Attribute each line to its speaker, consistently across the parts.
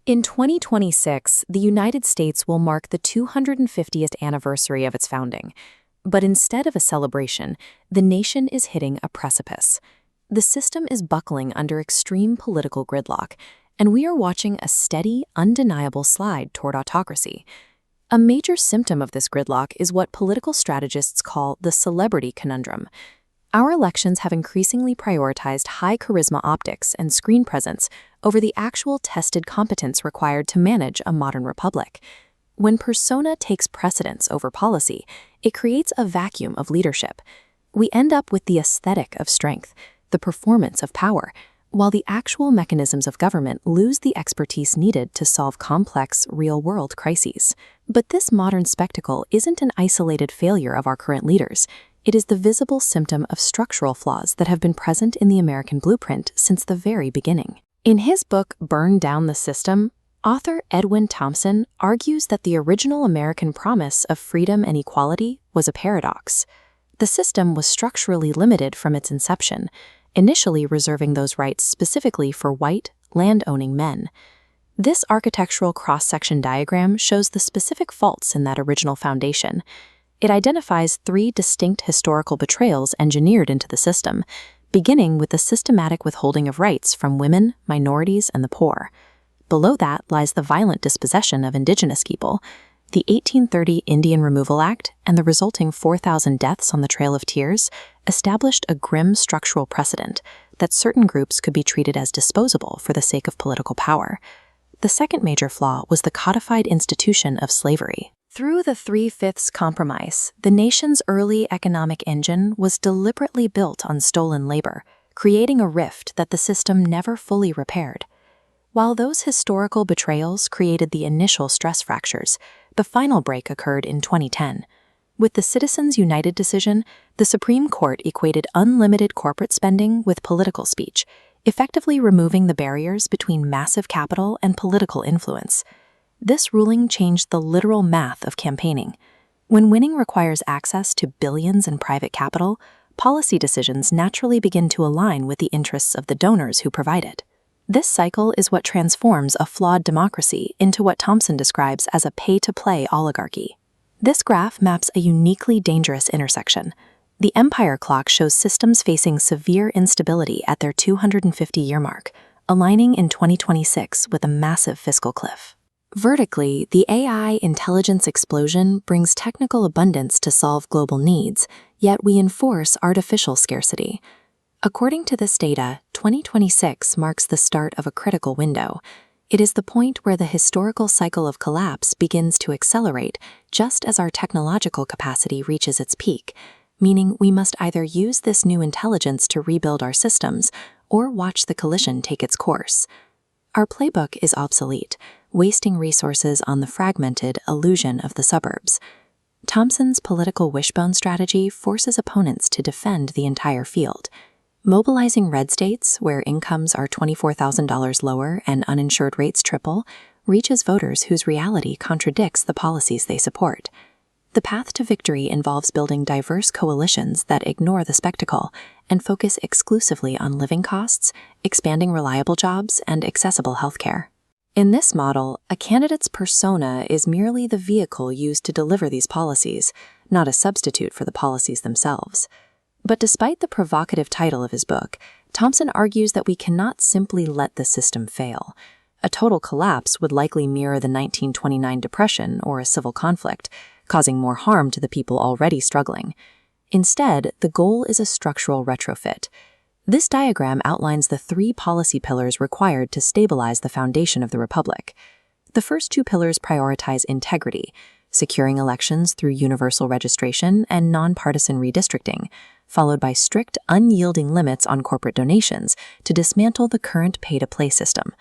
Speaker 1: In 2026, the United States will mark the 250th anniversary of its founding. But instead of a celebration, the nation is hitting a precipice. The system is buckling under extreme political gridlock, and we are watching a steady, undeniable slide toward autocracy. A major symptom of this gridlock is what political strategists call the celebrity conundrum. Our elections have increasingly prioritized high charisma optics and screen presence over the actual tested competence required to manage a modern republic. When persona takes precedence over policy, it creates a vacuum of leadership. We end up with the aesthetic of strength, the performance of power, while the actual mechanisms of government lose the expertise needed to solve complex, real-world crises. But this modern spectacle isn't an isolated failure of our current leaders. It is the visible symptom of structural flaws that have been present in the American blueprint since the very beginning. In his book, Burn Down the System, author Edwin Thompson argues that the original American promise of freedom and equality was a paradox. The system was structurally limited from its inception, initially reserving those rights specifically for white, land-owning men. This architectural cross-section diagram shows the specific faults in that original foundation. It identifies three distinct historical betrayals engineered into the system, beginning with the systematic withholding of rights from women, minorities, and the poor. Below that lies the violent dispossession of indigenous people. The 1830 Indian Removal Act and the resulting 4,000 deaths on the Trail of Tears established a grim structural precedent that certain groups could be treated as disposable for the sake of political power. The second major flaw was the codified institution of slavery. Through the Three-Fifths Compromise, the nation's early economic engine was deliberately built on stolen labor, creating a rift that the system never fully repaired. While those historical betrayals created the initial stress fractures, the final break occurred in 2010. With the Citizens United decision, the Supreme Court equated unlimited corporate spending with political speech, effectively removing the barriers between massive capital and political influence. This ruling changed the literal math of campaigning. When winning requires access to billions in private capital, policy decisions naturally begin to align with the interests of the donors who provide it. This cycle is what transforms a flawed democracy into what Thompson describes as a pay-to-play oligarchy. This graph maps a uniquely dangerous intersection. The empire clock shows systems facing severe instability at their 250-year mark, aligning in 2026 with a massive fiscal cliff. Vertically, the AI intelligence explosion brings technical abundance to solve global needs, yet we enforce artificial scarcity. According to this data, 2026 marks the start of a critical window. It is the point where the historical cycle of collapse begins to accelerate just as our technological capacity reaches its peak, meaning we must either use this new intelligence to rebuild our systems or watch the collision take its course. Our playbook is obsolete, wasting resources on the fragmented illusion of the suburbs. Thompson's political wishbone strategy forces opponents to defend the entire field. Mobilizing red states, where incomes are $24,000 lower and uninsured rates triple, reaches voters whose reality contradicts the policies they support. The path to victory involves building diverse coalitions that ignore the spectacle and focus exclusively on living costs, expanding reliable jobs, and accessible healthcare. In this model, a candidate's persona is merely the vehicle used to deliver these policies, not a substitute for the policies themselves. But despite the provocative title of his book, Thompson argues that we cannot simply let the system fail. A total collapse would likely mirror the 1929 Depression or a civil conflict, causing more harm to the people already struggling. Instead, the goal is a structural retrofit. This diagram outlines the three policy pillars required to stabilize the foundation of the republic. The first two pillars prioritize integrity, securing elections through universal registration and nonpartisan redistricting, followed by strict, unyielding limits on corporate donations to dismantle the current pay-to-play system.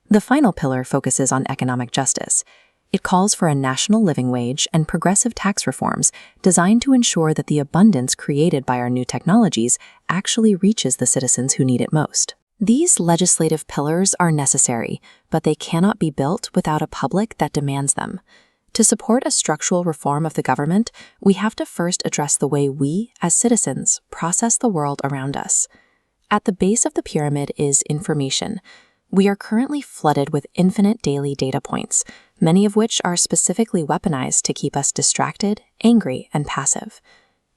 Speaker 1: The final pillar focuses on economic justice. It calls for a national living wage and progressive tax reforms designed to ensure that the abundance created by our new technologies actually reaches the citizens who need it most. These legislative pillars are necessary, but they cannot be built without a public that demands them. To support a structural reform of the government, we have to first address the way we, as citizens, process the world around us. At the base of the pyramid is information. We are currently flooded with infinite daily data points, many of which are specifically weaponized to keep us distracted, angry, and passive.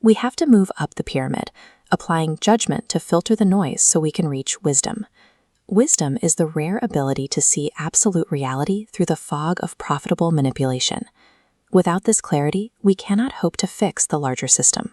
Speaker 1: We have to move up the pyramid, applying judgment to filter the noise so we can reach wisdom. Wisdom is the rare ability to see absolute reality through the fog of profitable manipulation. Without this clarity, we cannot hope to fix the larger system.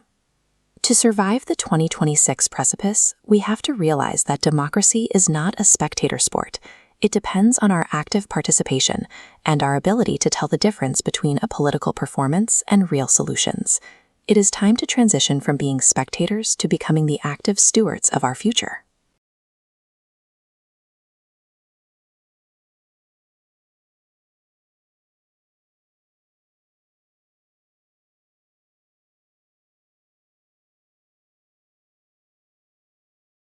Speaker 1: To survive the 2026 precipice, we have to realize that democracy is not a spectator sport. It depends on our active participation and our ability to tell the difference between a political performance and real solutions. It is time to transition from being spectators to becoming the active stewards of our future.